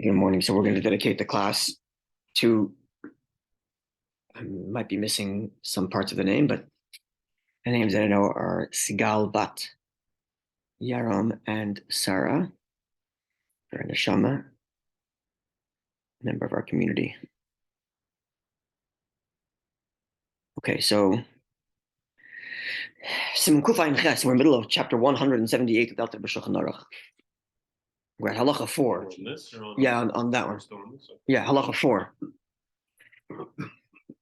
Good morning. So we're going to dedicate the class to, I might be missing some parts of the name, but the names that I know are Sigal Bat, Yaram, and Sarah. They're in the Neshama, member of our community. Okay, so Siman Kuf Ayin Ches, we're in the middle of chapter 178 of Delta B'Shulchan Aruch. We're at Halacha 4. Yeah, on that one. Yeah, Halacha 4.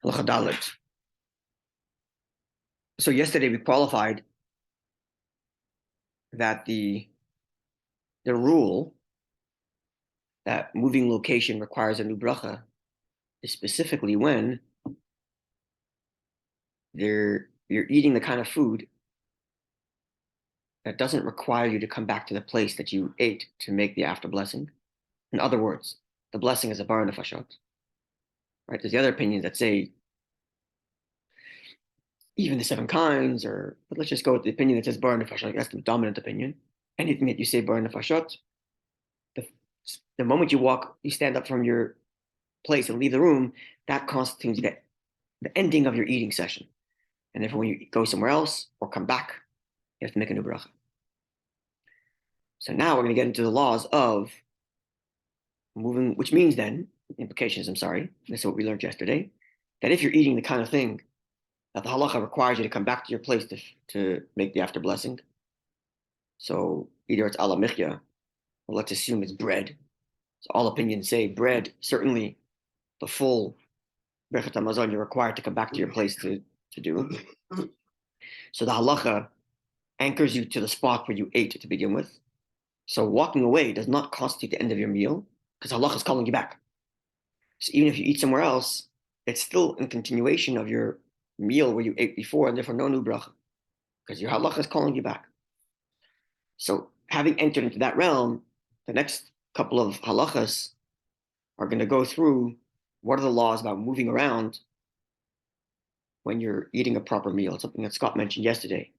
Halacha Dalet. So yesterday we qualified that the rule that moving location requires a new bracha is specifically when you're eating the kind of food that doesn't require you to come back to the place that you ate to make the after blessing. In other words, the blessing is a bar nefashot. Right? There's the other opinions that say even the 7 kinds, but let's just go with the opinion that says bar nefashot. That's the dominant opinion. Anything that you say bar nefashot, the moment you stand up from your place and leave the room, that constitutes the ending of your eating session. And therefore, when you go somewhere else or come back, you have to make a new bracha. So now we're going to get into the laws of moving, which means then, implications, this is what we learned yesterday, that if you're eating the kind of thing that the halacha requires you to come back to your place to make the after blessing, so either it's ala michya, or let's assume it's bread. So all opinions say bread, certainly the full Birkat Hamazon, you're required to come back to your place to do. So the halacha anchors you to the spot where you ate to begin with. So walking away does not constitute the end of your meal because halacha is calling you back. So even if you eat somewhere else, it's still in continuation of your meal where you ate before, and therefore no new bracha because your halacha is calling you back. So having entered into that realm, the next couple of halachas are going to go through what are the laws about moving around when you're eating a proper meal. It's something that Scott mentioned yesterday.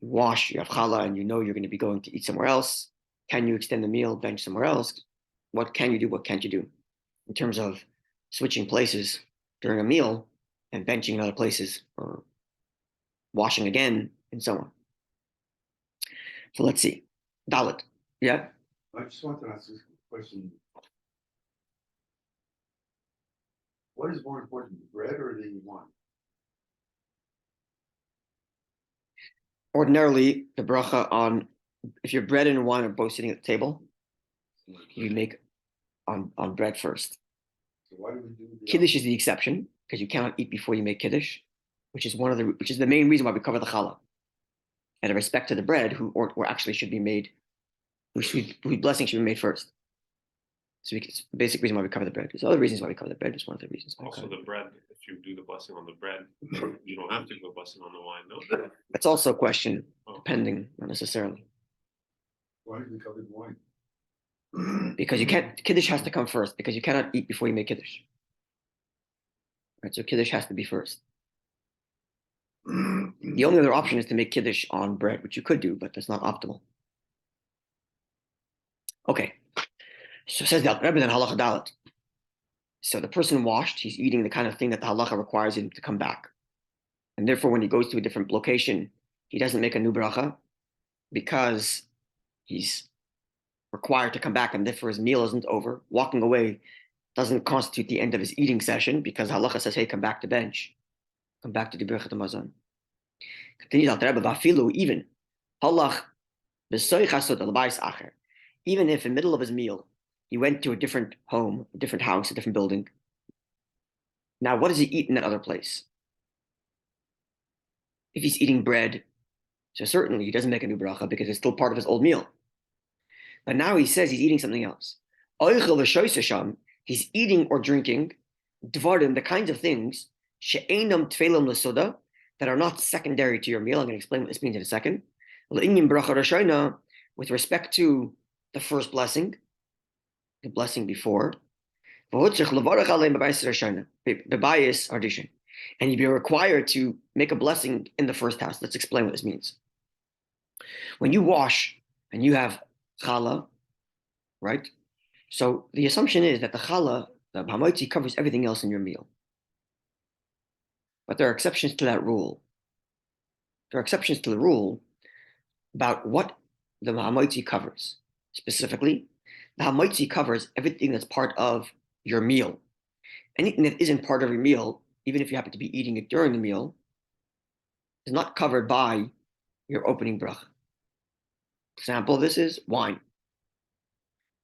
You wash, you have challah, and you know you're going to be going to eat somewhere else. Can you extend the meal, bench somewhere else? What can you do? What can't you do? In terms of switching places during a meal and benching in other places or washing again and so on. So let's see. Dalet. Yeah? I just want to ask this question. What is more important, the bread or the wine? Ordinarily, the bracha on, if your bread and wine are both sitting at the table, you make on bread first. So why do we do Kiddush is the exception because you cannot eat before you make Kiddush, which is the main reason why we cover the challah. And in respect to the bread, whose blessing should be made first. So it's the basic reason why we cover the bread. There's other reasons why we cover the bread. Just one of the reasons. Also, the bread, if you do the blessing on the bread, you don't have to do a blessing on the wine, no? That's also a question, depending, not necessarily. Why do we cover the wine? Because you can't, Kiddush has to come first, because you cannot eat before you make Kiddush. Right, so Kiddush has to be first. The only other option is to make Kiddush on bread, which you could do, but that's not optimal. Okay. So it says the Rebbe then halacha dalet. So the person washed, he's eating the kind of thing that the halacha requires him to come back. And therefore, when he goes to a different location, he doesn't make a new bracha because he's required to come back, and therefore his meal isn't over. Walking away doesn't constitute the end of his eating session because halacha says, hey, come back to bench. Come back to the Birkat Hamazon. Continues al Rebbe, vafilu, even halach b'soich hasod al-bayis acher. Even if in the middle of his meal, he went to a different home, a different house, a different building. Now, what does he eat in that other place? If he's eating bread, so certainly he doesn't make a new bracha because it's still part of his old meal. But now he says he's eating something else. He's eating or drinking dvarim, the kinds of things she'enam tfeilam l'soda, that are not secondary to your meal. I'm going to explain what this means in a second. With respect to the first blessing, the blessing before, and you'd be required to make a blessing in the first house. Let's explain what this means. When you wash and you have challah, right? So the assumption is that the challah, the Hamotzei, covers everything else in your meal. But there are exceptions to that rule. There are exceptions to the rule about what the Hamotzei covers. Specifically, the Hamotzei covers everything that's part of your meal. Anything that isn't part of your meal, even if you happen to be eating it during the meal, is not covered by your opening bracha. Example, this is wine.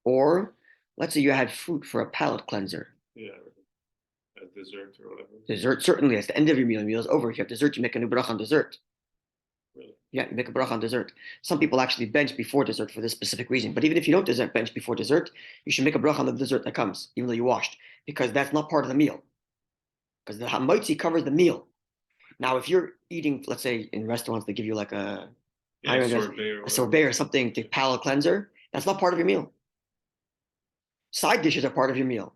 Or let's say you had fruit for a palate cleanser. Yeah, a dessert or whatever. Dessert, certainly, at the end of your meal, the meal is over. If you have dessert, you make a new bracha on dessert. Really? Yeah, you make a bracha on dessert. Some people actually bench before dessert for this specific reason. But even if you don't bench before dessert, you should make a bracha on the dessert that comes, even though you washed, because that's not part of the meal. Because the Hamotzei covers the meal. Now, if you're eating, let's say in restaurants, they give you like a sorbet or something to palate cleanser, that's not part of your meal. Side dishes are part of your meal.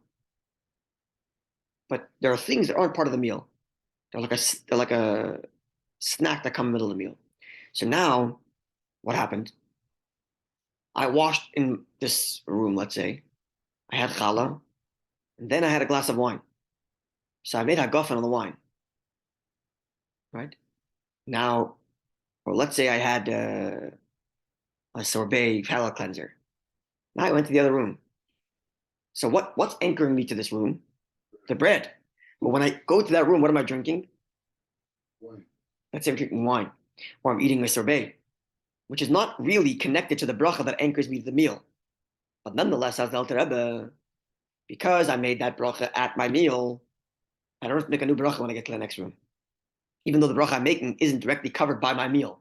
But there are things that aren't part of the meal. They're like a snack that come in the middle of the meal. So now, what happened? I washed in this room, let's say. I had challah, and then I had a glass of wine. So I made hagafen on the wine. Right? Now, or let's say I had a sorbet palate cleanser. Now I went to the other room. So what's anchoring me to this room? The bread. But when I go to that room, what am I drinking? Wine. Let's say I'm drinking wine, or I'm eating a sorbet, which is not really connected to the bracha that anchors me to the meal. But nonetheless, as the Alter Rebbe, because I made that bracha at my meal, I don't have to make a new bracha when I get to the next room. Even though the bracha I'm making isn't directly covered by my meal.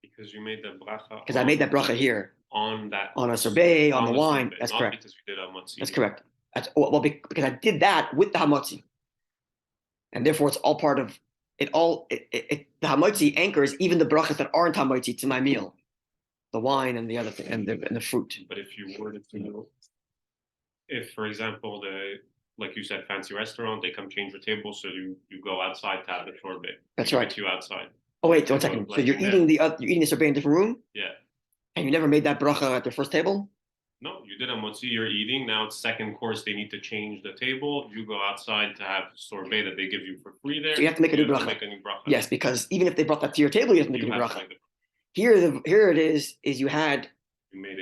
Because you made the bracha. Because I made that bracha here. On a sorbet, on the wine. Sorbet, that's not correct. Because you did Hamotzei. That's correct. Because I did that with the Hamotzei. And therefore it's all part of it. The Hamotzei anchors even the brachas that aren't Hamotzei to my meal. The wine and the other thing and the fruit. But if you were to, if for example, like you said, fancy restaurant, they come change the table, so you go outside to have the sorbet. That's right. You outside. Oh wait, 1 second. So you're eating you're eating the sorbet in a different room? Yeah. And you never made that bracha at the first table? No, you did Hamotzei, you're eating. Now it's second course, they need to change the table. You go outside to have sorbet that they give you for free there. So you have to make a new bracha. Yes, because even if they brought that to your table, you have to make a new bracha. Here it is you had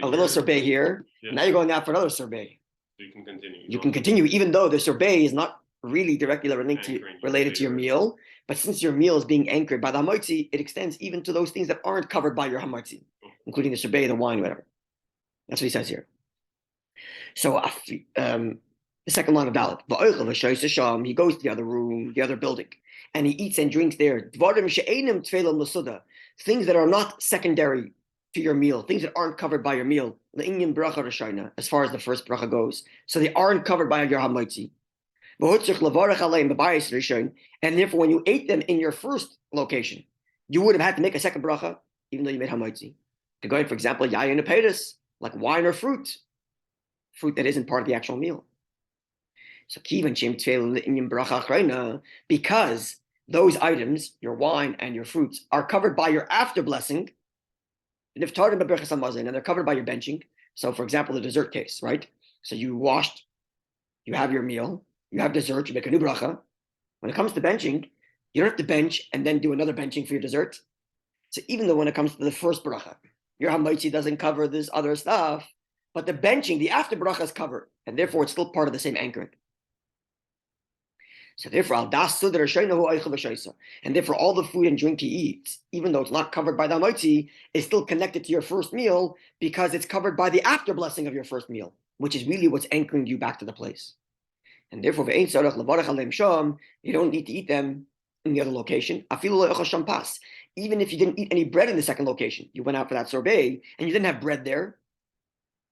a little sorbet here. Yes. Now you're going out for another sorbet. So you can continue. You can continue, even though the sorbet is not really directly related to your meal. But since your meal is being anchored by the Hamotzei, it extends even to those things that aren't covered by your Hamotzei, including the sorbet, the wine, whatever. That's what he says here. So the second line of Dalet, he goes to the other room, the other building, and he eats and drinks there. Things that are not secondary to your meal, things that aren't covered by your meal, as far as the first bracha goes. So they aren't covered by your Hamotzei. And therefore, when you ate them in your first location, you would have had to make a second bracha, even though you made Hamotzei. To go, for example, yayin apedus, like wine or fruit that isn't part of the actual meal. So because those items, your wine and your fruits, are covered by your after blessing, and they're covered by your benching. So, for example, the dessert case, right? So you washed, you have your meal, you have dessert, you make a new bracha. When it comes to benching, you don't have to bench and then do another benching for your dessert. So even though when it comes to the first bracha, your Hamotzei doesn't cover this other stuff, but the benching, the after bracha is covered, and therefore it's still part of the same anchoring. So therefore, and therefore all the food and drink he eats, even though it's not covered by the Hamotzei, is still connected to your first meal because it's covered by the after blessing of your first meal, which is really what's anchoring you back to the place. And therefore, you don't need to eat them in the other location. Even if you didn't eat any bread in the second location, you went out for that sorbet and you didn't have bread there,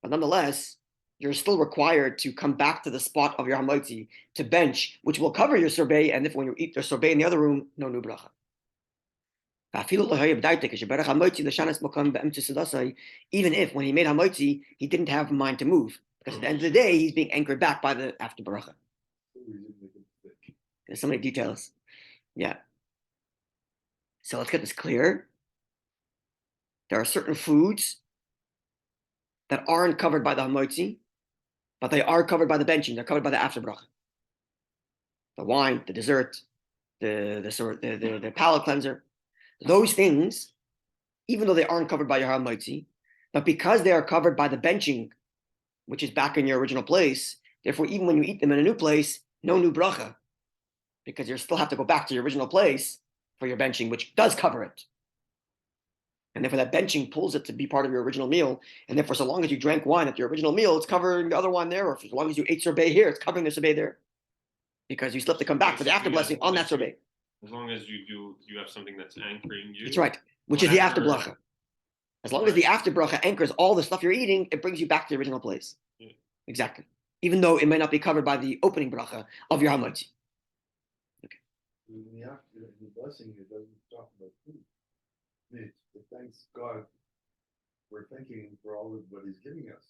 but nonetheless, you're still required to come back to the spot of your Hamotzei to bench, which will cover your sorbet. And if when you eat the sorbet in the other room, no new bracha. Even if when he made Hamotzei, he didn't have mind to move, because at the end of the day, he's being anchored back by the after bracha. There's so many details. Yeah. So let's get this clear. There are certain foods that aren't covered by the Hamotzei, but they are covered by the benching. They're covered by the after bracha. The wine, the dessert, the palate cleanser, those things, even though they aren't covered by your Hamotzei, but because they are covered by the benching, which is back in your original place, therefore, even when you eat them in a new place, no new bracha, because you still have to go back to your original place for your benching, which does cover it. And therefore, that benching pulls it to be part of your original meal. And therefore, so long as you drank wine at your original meal, it's covering the other wine there. Or as long as you ate sorbet here, it's covering the sorbet there. Because you still have to come back for the after blessing on that sorbet. As long as you have something that's anchoring you. That's right, which is the after bracha. As long as the after bracha anchors all the stuff you're eating, it brings you back to the original place. Yeah. Exactly. Even though it may not be covered by the opening bracha of your Hamotzei. Okay. In the blessing, it doesn't talk about food. It thanks God for thanking Him for all of what He's giving us.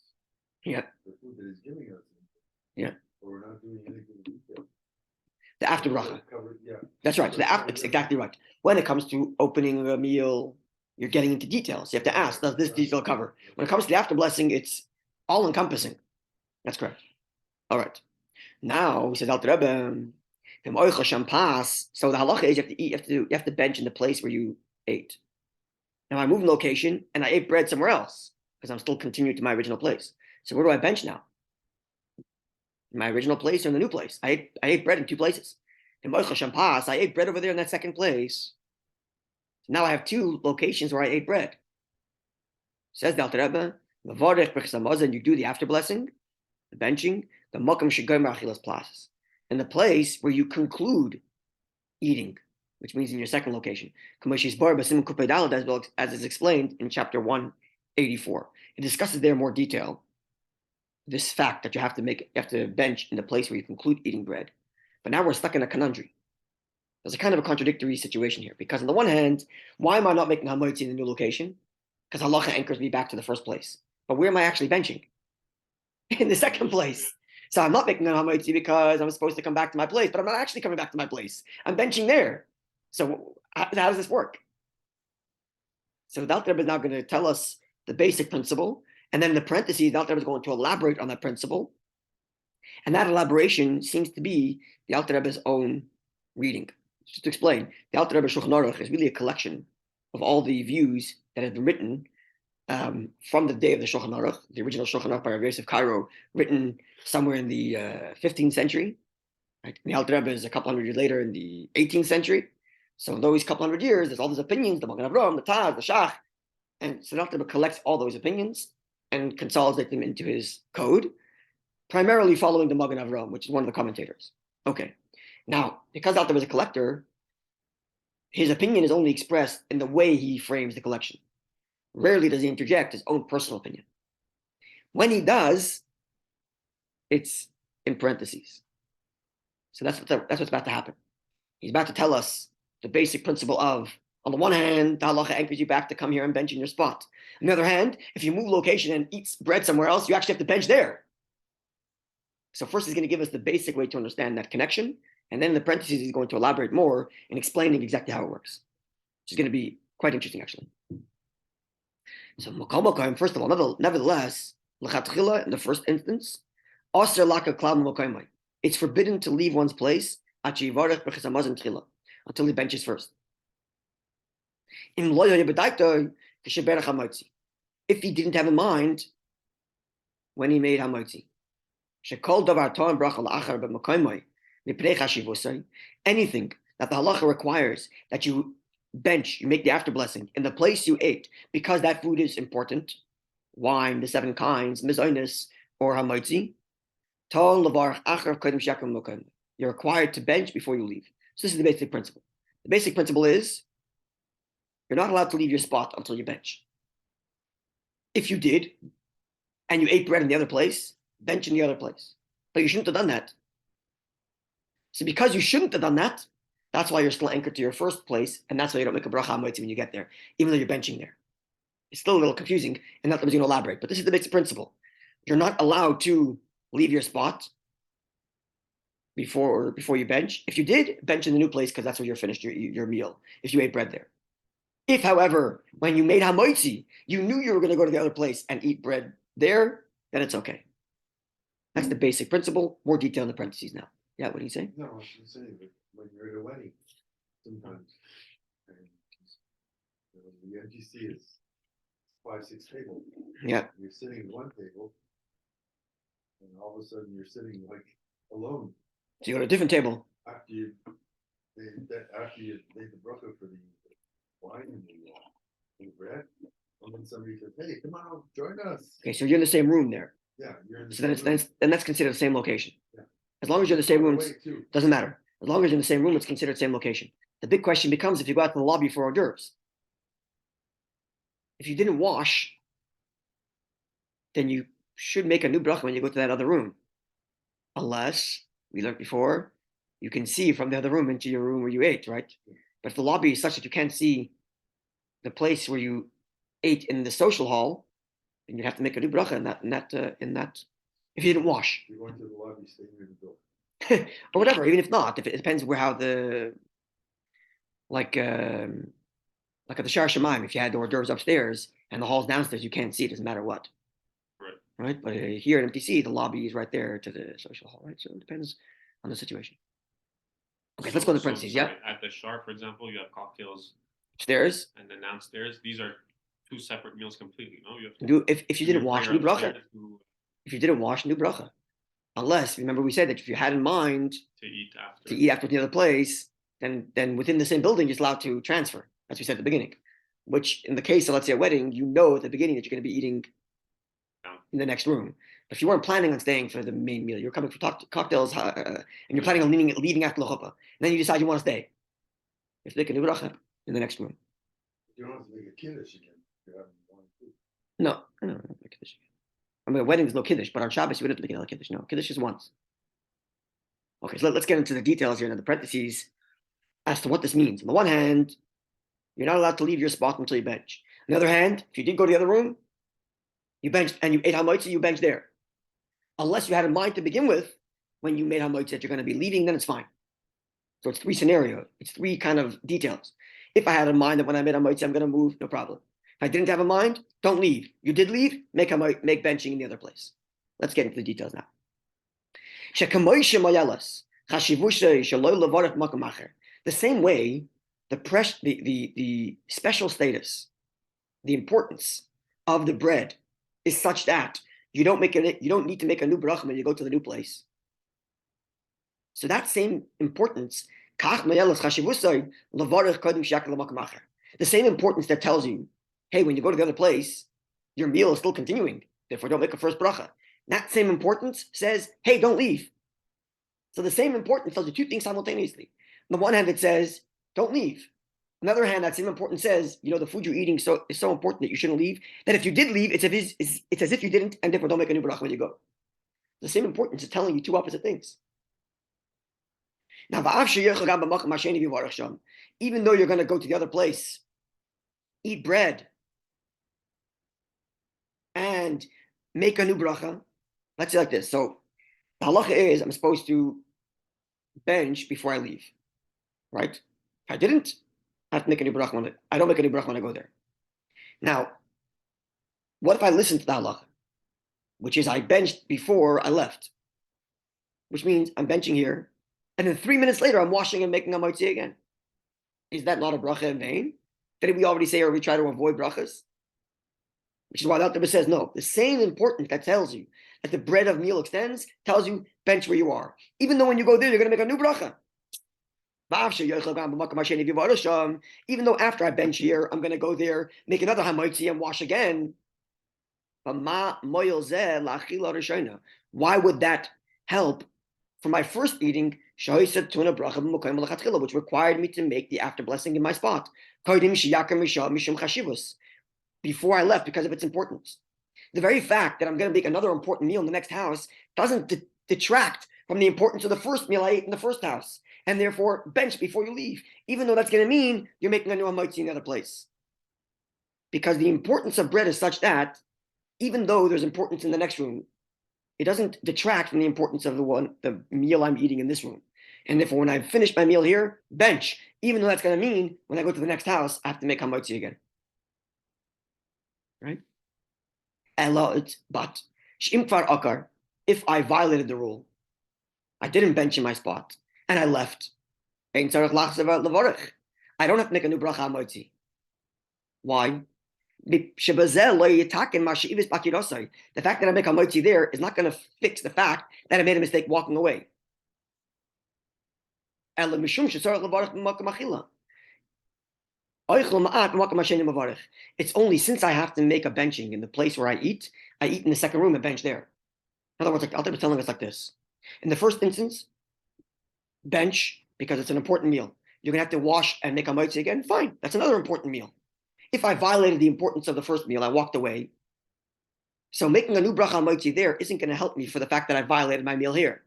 Yeah. The food that He's giving us. Yeah. But we're not doing anything in detail. The after bracha. Yeah. That's right. So it's exactly right. When it comes to opening a meal, you're getting into details. You have to ask, does this detail cover? When it comes to the after blessing, it's all encompassing. That's correct. All right. Now we said Al Rebbe, so the halacha is you have to bench in the place where you ate. Now I moved location and I ate bread somewhere else because I'm still continuing to my original place. So where do I bench now? In my original place or in the new place? I ate bread in two places. In I ate bread over there in that second place. Now I have two locations where I ate bread. Says the Alter Rebbe, and you do the after blessing, the benching, the makam shegomer achilas plas, in the place where you conclude eating, which means in your second location. As is explained in chapter 184. It discusses there in more detail this fact that you have to bench in the place where you conclude eating bread. But now we're stuck in a conundrum. There's a kind of a contradictory situation here, because on the one hand, why am I not making Hamotzei in the new location? Because halacha anchors me back to the first place. But where am I actually benching? In the second place. So I'm not making a Hamotzei because I'm supposed to come back to my place, but I'm not actually coming back to my place. I'm benching there. So how does this work? So the Alter Rebbe is now going to tell us the basic principle, and then in the parentheses, the Alter Rebbe is going to elaborate on that principle. And that elaboration seems to be the Alter Rebbe's own reading. Just to explain, the Alter Rebbe Shulchan Aruch is really a collection of all the views that have been written from the day of the Shulchan Aruch, the original Shulchan Aruch by Rabbi Yosef Cairo, written somewhere in the 15th century. Right? And the Alter Rebbe is a couple hundred years later in the 18th century. So in those couple hundred years, there's all these opinions, the Magen Avraham, the Taz, the Shach. And so the Alter Rebbe collects all those opinions and consolidates them into his code, primarily following the Magen Avraham, which is one of the commentators. Okay. Now, because Alter Rebbe is a collector, his opinion is only expressed in the way he frames the collection. Rarely does he interject his own personal opinion. When he does, it's in parentheses. So that's what's about to happen. He's about to tell us the basic principle of, on the one hand, the halacha anchors you back to come here and bench in your spot. On the other hand, if you move location and eat bread somewhere else, you actually have to bench there. So first he's going to give us the basic way to understand that connection, and then in the parentheses he's going to elaborate more in explaining exactly how it works, which is going to be quite interesting actually. So first of all, nevertheless, in the first instance, it's forbidden to leave one's place until he benches first. If he didn't have in mind when he made Hamotzei. Anything that the halacha requires that you bench, you make the after blessing in the place you ate, because that food is important, wine, the 7 kinds, mizonis, or Hamotzei, you're required to bench before you leave. So this is the basic principle. The basic principle is you're not allowed to leave your spot until you bench. If you did, and you ate bread in the other place, bench in the other place. But you shouldn't have done that. So because you shouldn't have done that, that's why you're still anchored to your first place, and that's why you don't make a bracha Hamotzei when you get there, even though you're benching there. It's still a little confusing, and not that I'm going to elaborate, but this is the basic principle. You're not allowed to leave your spot before you bench. If you did, bench in the new place because that's where you're finished your meal, if you ate bread there. If, however, when you made Hamotzei, you knew you were going to go to the other place and eat bread there, then it's okay. That's the basic principle. More detail in the parentheses now. Yeah, what do you say? No, I was just saying that when you're at a wedding, sometimes, and the MTC is 5-6 tables. Yeah. You're sitting at one table, and all of a sudden you're sitting like alone So you go to a different table. after you made the bracha for the wine and the bread, and then somebody says, "Hey, come on, join us." Okay, so you're in the same room there. Yeah, you're in the So then same room. then that's considered the same location. Yeah. As long as you're in the same room, By the way, too, doesn't matter. As long as you're in the same room, it's considered same location. The big question becomes if you go out to the lobby for hors d'oeuvres. If you didn't wash, then you should make a new bracha when you go to that other room. Unless, we learned before, you can see from the other room into your room where you ate, right? But if the lobby is such that you can't see the place where you ate in the social hall, then you'd have to make a new bracha in that if you didn't wash. you're going to the lobby, staying near the door. Or whatever, even if not, if it depends where how the like at the Shar Shemaim, if you had the hors d'oeuvres upstairs and the hall's downstairs, you can't see it, doesn't matter what. Right? But here at MTC, the lobby is right there to the social hall, right? So it depends on the situation. Okay, let's go to the parentheses, yeah? At the Shar, for example, you have cocktails Upstairs. and then downstairs. These are two separate meals completely, no? You have to Do if you didn't do wash prayer new bracha. upstairs If you didn't wash new bracha. Unless, remember we said that if you had in mind to eat after. to eat after the other place, then within the same building, you're allowed to transfer, as we said at the beginning. Which, in the case of, let's say, a wedding, you know at the beginning that you're going to be eating in the next room. But if you weren't planning on staying for the main meal, you're coming for cocktails, and you're planning on leaving after the chuppah, and then you decide you want to stay. You have to make a new bracha in the next room. You don't have to make a kiddush again. You're having one food. No, I don't make kiddush. I mean, a wedding is no kiddush, but on Shabbos you wouldn't have to make another kiddush. No, kiddush is once. Okay, so let's get into the details here in the parentheses as to what this means. On the one hand, you're not allowed to leave your spot until you bench. On the other hand, if you did go to the other room, you benched and you ate Hamotzei, you benched there. Unless you had in mind to begin with, when you made Hamotzei that you're going to be leaving, then it's fine. So it's three scenarios. It's three kind of details. If I had in mind that when I made Hamotzei, I'm going to move, no problem. If I didn't have in mind, don't leave. You did leave, make benching in the other place. Let's get into the details now. The same way, the special status, the importance of the bread is such that you don't need to make a new bracha when you go to the new place. So that same importance, the same importance that tells you, hey, when you go to the other place, your meal is still continuing. Therefore, don't make a first bracha. That same importance says, hey, don't leave. So the same importance tells you two things simultaneously. On the one hand, it says, don't leave. On the other hand, that same importance says, the food you're eating is so important that you shouldn't leave, that if you did leave, it's as if you didn't, and therefore don't make a new bracha when you go. The same importance is telling you two opposite things. Now, even though you're going to go to the other place, eat bread, and make a new bracha, let's say like this. So the halacha is I'm supposed to bench before I leave, right? If I didn't, I have to make a new bracha I don't make a new bracha when I go there. Now, what if I listen to the halacha, which is I benched before I left, which means I'm benching here, and then 3 minutes later I'm washing and making a Hamotzei again. Is that not a bracha in vain? Didn't we already say, or we try to avoid brachas? Which is why the Alter says no. The same importance that tells you that the bread of meal extends tells you bench where you are. Even though when you go there, you're going to make a new bracha. Even though after I bench here, I'm going to go there, make another Hamotzei and wash again. Why would that help for my first eating, which required me to make the after blessing in my spot before I left because of its importance? The very fact that I'm going to make another important meal in the next house doesn't detract from the importance of the first meal I ate in the first house, and therefore bench before you leave, even though that's going to mean you're making a new Hamotzei in the other place. Because the importance of bread is such that even though there's importance in the next room, it doesn't detract from the importance of the meal I'm eating in this room. And therefore, when I finish my meal here, bench, even though that's going to mean when I go to the next house, I have to make Hamotzei again. Right? But Sh'im Kvar Akar, if I violated the rule, I didn't bench in my spot, and I left. I don't have to make a new bracha Hamotzei. Why? The fact that I make Hamotzei there is not going to fix the fact that I made a mistake walking away. It's only since I have to make a benching in the place where I eat in the second room and bench there. In other words, like Alter is telling us like this. In the first instance, bench because it's an important meal. You're going to have to wash and make a Hamotzei again. Fine, that's another important meal. If I violated the importance of the first meal, I walked away. So making a new bracha Hamotzei there isn't going to help me for the fact that I violated my meal here.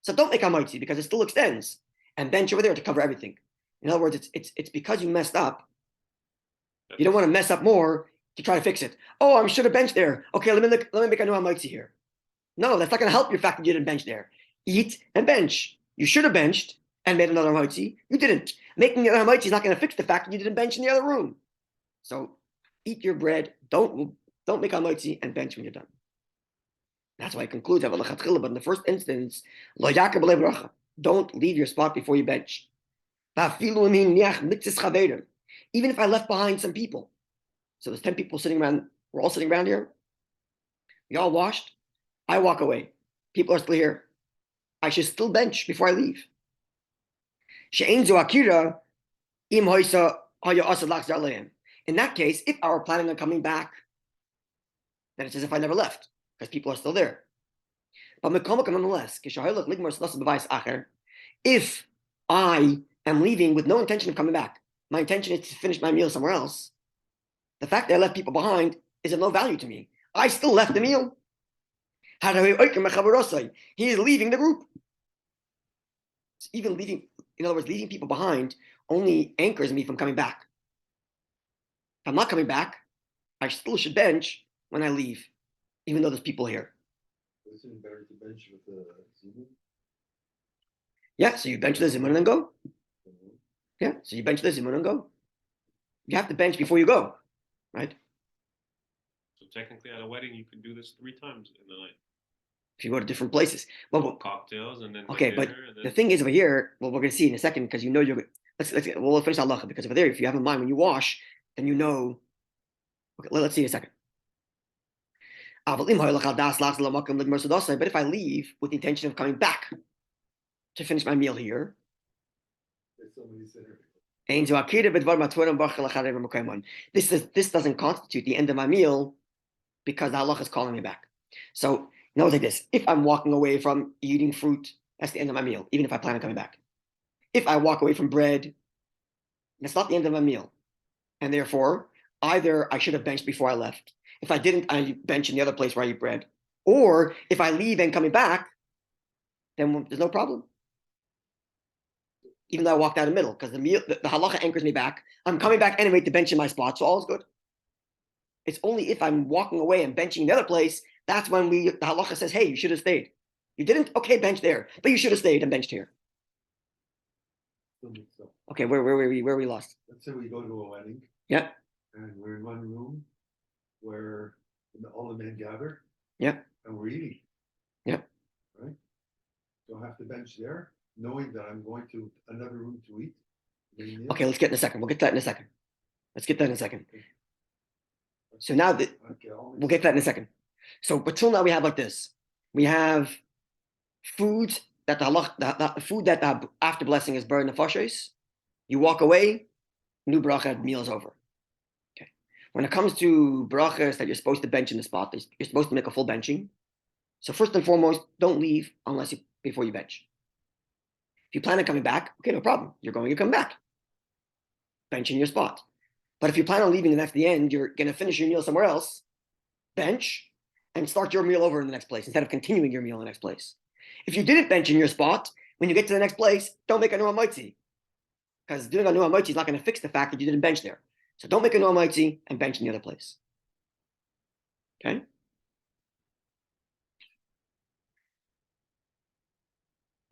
So don't make Hamotzei because it still extends, and bench over there to cover everything. In other words, it's because you messed up. You don't want to mess up more to try to fix it. Oh, I should have benched there. Okay, let me make a new Hamotzei here. No, that's not going to help your fact that you didn't bench there. Eat and bench. You should have benched and made another Hamotzei. You didn't. Making another Hamotzei is not going to fix the fact that you didn't bench in the other room. So eat your bread. Don't make Hamotzei and bench when you're done. That's why it concludes. But in the first instance, don't leave your spot before you bench. Even if I left behind some people. So there's 10 people sitting around. We're all sitting around here. We all washed. I walk away. People are still here. I should still bench before I leave. In that case, if I were planning on coming back, then it's as if I never left, because people are still there. But nonetheless, if I am leaving with no intention of coming back, my intention is to finish my meal somewhere else, the fact that I left people behind is of no value to me. I still left the meal. He is leaving the group. Even leaving, in other words, leaving people behind only anchors me from coming back. If I'm not coming back, I still should bench when I leave, even though there's people here. Isn't it better to bench with the zimun? Yeah, so you bench the zimun and then go. Yeah, so you bench the zimun and go. You have to bench before you go, right? So technically at a wedding, you can do this 3 times in the night. If you go to different places. Well, cocktails and then okay, but the thing is over here, well, we're going to see in a second because you know you're. We'll finish halacha because over there, if you have in mind when you wash, then you know. Okay, let's see in a second. But if I leave with the intention of coming back to finish my meal here, this doesn't constitute the end of my meal because the halacha is calling me back. So note like this: if I'm walking away from eating fruit, that's the end of my meal, even if I plan on coming back. If I walk away from bread, that's not the end of my meal, and therefore either I should have benched before I left. If I didn't, I bench in the other place where I eat bread. Or if I leave and coming back, then there's no problem. Even though I walked out of the middle, because the halacha anchors me back. I'm coming back anyway to bench in my spot, so all is good. It's only if I'm walking away and benching in the other place, that's when the halacha says, hey, you should have stayed. You didn't? Okay, bench there. But you should have stayed and benched here. Okay, where we lost? Let's say we go to a wedding. Yeah. And we're in one room where all the men gather. Yeah. And we're eating. Yeah. Right? So I have to bench there, knowing that I'm going to another room to eat. Okay, let's get in a second. We'll get that in a second. So now that we'll get that in a second. So, but till now we have like this. We have foods that the food that the after blessing is burned nefashos. You walk away, new bracha, meal is over. Okay. When it comes to brachas that you're supposed to bench in the spot, you're supposed to make a full benching. So first and foremost, don't leave before you bench. If you plan on coming back, okay, no problem. You're going to come back. Bench in your spot. But if you plan on leaving and that's the end, you're going to finish your meal somewhere else, bench, and start your meal over in the next place instead of continuing your meal in the next place. If you didn't bench in your spot, when you get to the next place, don't make a new Hamotzei. Because doing a new Hamotzei is not going to fix the fact that you didn't bench there. So don't make a new Hamotzei and bench in the other place. Okay?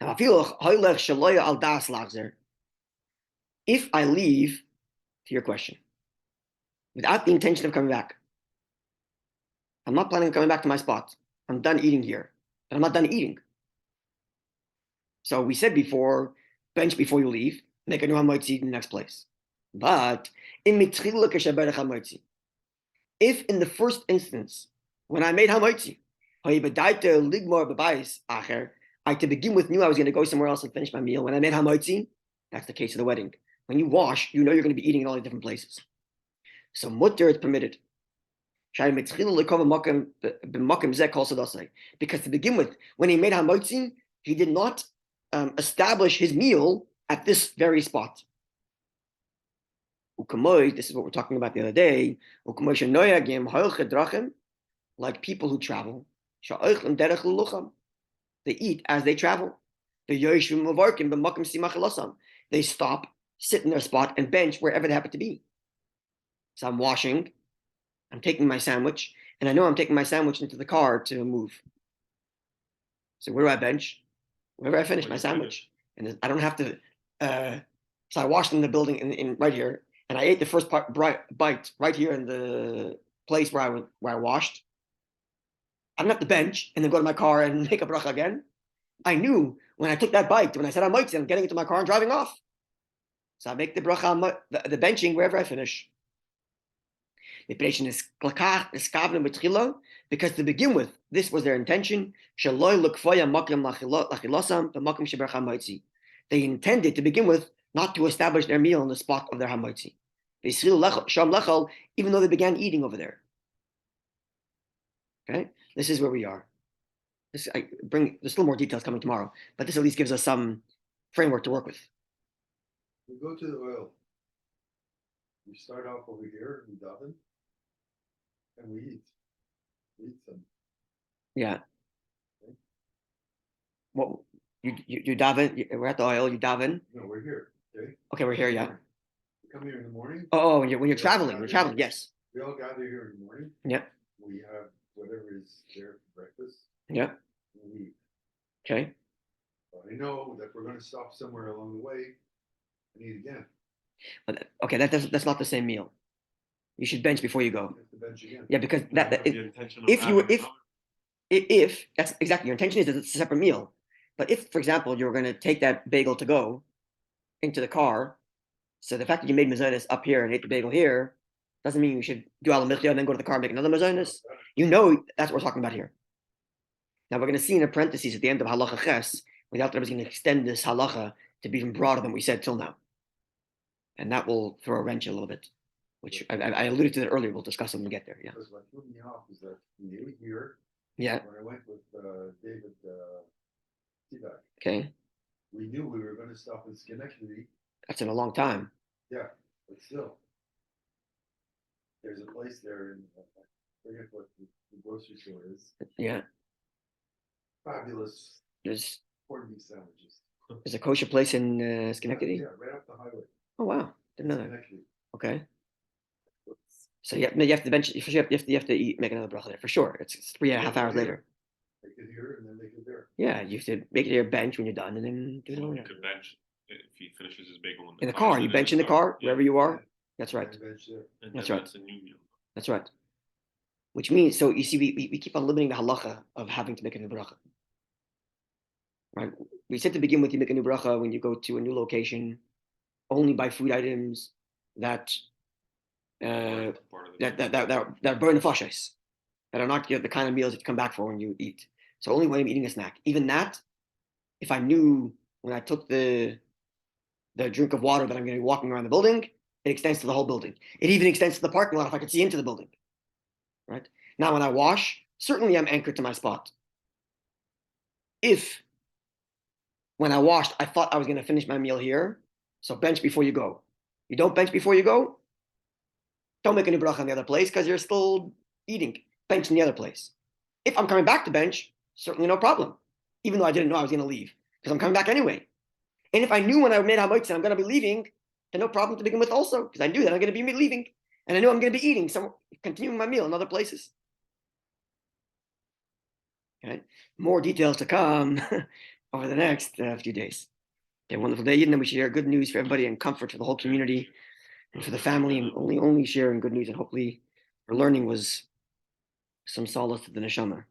Now, if I leave, to your question, without the intention of coming back, I'm not planning on coming back to my spot. I'm done eating here. and I'm not done eating. So we said before, bench before you leave, make a new Hamotzei in the next place. But if in the first instance, when I made Hamotzei, I to begin with knew I was going to go somewhere else and finish my meal. When I made Hamotzei, that's the case of the wedding. When you wash, you know you're going to be eating in all the different places. So mutter is permitted. Because to begin with, when he made Hamotzei, he did not establish his meal at this very spot. This is what we're talking about the other day. Like people who travel, they eat as they travel. They stop, sit in their spot, and bench wherever they happen to be. So I'm washing, I'm taking my sandwich, and I know I'm taking my sandwich into the car to move. So where do I bench? Wherever I finish my sandwich. And I don't have to, so I washed in the building in right here, and I ate the first bite right here in the place where I washed. I don't have to bench and then go to my car and make a bracha again. I knew when I took that bite, when I said Hamotzei, I'm getting into my car and driving off. So I make the bracha, the benching wherever I finish. The patient is because to begin with, this was their intention. They intended to begin with not to establish their meal on the spot of their Hamotzei. Even though they began eating over there. Okay, this is where we are. There's still more details coming tomorrow, but this at least gives us some framework to work with. We go to the oil. We start off over here in Dublin, and we eat. We eat some. Yeah. Okay. Well, you daven. We're at the oil. You daven. No, we're here. Okay. Okay, we're here. Yeah. We come here in the morning. Oh, when you're traveling. You're traveling. Yes. We all gather here in the morning. Yeah. We have whatever is there for breakfast. Yeah. And we eat. Okay. But I know that we're going to stop somewhere along the way and eat again. But okay, that's not the same meal. You should bench before you go. You have to bench again. Yeah, because if that's exactly your intention is that it's a separate meal. But if, for example, you're going to take that bagel to go into the car, so the fact that you made mazonos up here and ate the bagel here doesn't mean you should do al michya and then go to the car and make another mazonos. You know that's what we're talking about here. Now we're going to see in a parentheses at the end of halacha ches, where the Alter Rebbe is going to extend this halacha to be even broader than we said till now, and that will throw a wrench a little bit, which I alluded to that earlier. We'll discuss it when we get there. Yeah. Because what threw me off is that we ate here. Yeah. When I went with David Tivak. Okay. We knew we were going to stop in Schenectady. That's in a long time. Yeah, but still, there's a place there in I forget what the grocery store is. Yeah. Fabulous. There's corned beef sandwiches. There's a kosher place in Schenectady. Yeah, right up the highway. Oh wow, didn't know that. Schenectady. Okay. So you have to bench. You have to eat, make another bracha there for sure. It's 3.5 hours later. Make it here and then make it there. Yeah, you have to make it your bench when you're done, and then do it over You there. could bench if he finishes his bagel In the car, you bench in the car Yeah. wherever you are. That's right. And bench there. And That's then right. That's a new meal. That's right. Which means, so you see, we keep on limiting the halacha of having to make a new bracha. Right? We said to begin with, you make a new bracha when you go to a new location, only buy food items that Part of the that burn the fashis, that are not the kind of meals that you come back for when you eat. So only when I'm eating a snack. Even that, if I knew when I took the drink of water that I'm going to be walking around the building, it extends to the whole building. It even extends to the parking lot if I could see into the building. Right? Now when I wash, certainly I'm anchored to my spot. If when I washed, I thought I was going to finish my meal here, so bench before you go. You don't bench before you go, don't make a new bracha in the other place because you're still eating. Bench in the other place. If I'm coming back to bench, certainly no problem. Even though I didn't know I was going to leave because I'm coming back anyway. And if I knew when I made Hamotzei I'm going to be leaving, then no problem to begin with also because I knew that I'm going to be leaving and I knew I'm going to be eating somewhere, continuing my meal in other places. Okay, more details to come over the next few days. Okay, wonderful day, Yidden, and we share good news for everybody and comfort for the whole community and for the family, and only sharing good news, and hopefully our learning was some solace to the neshama.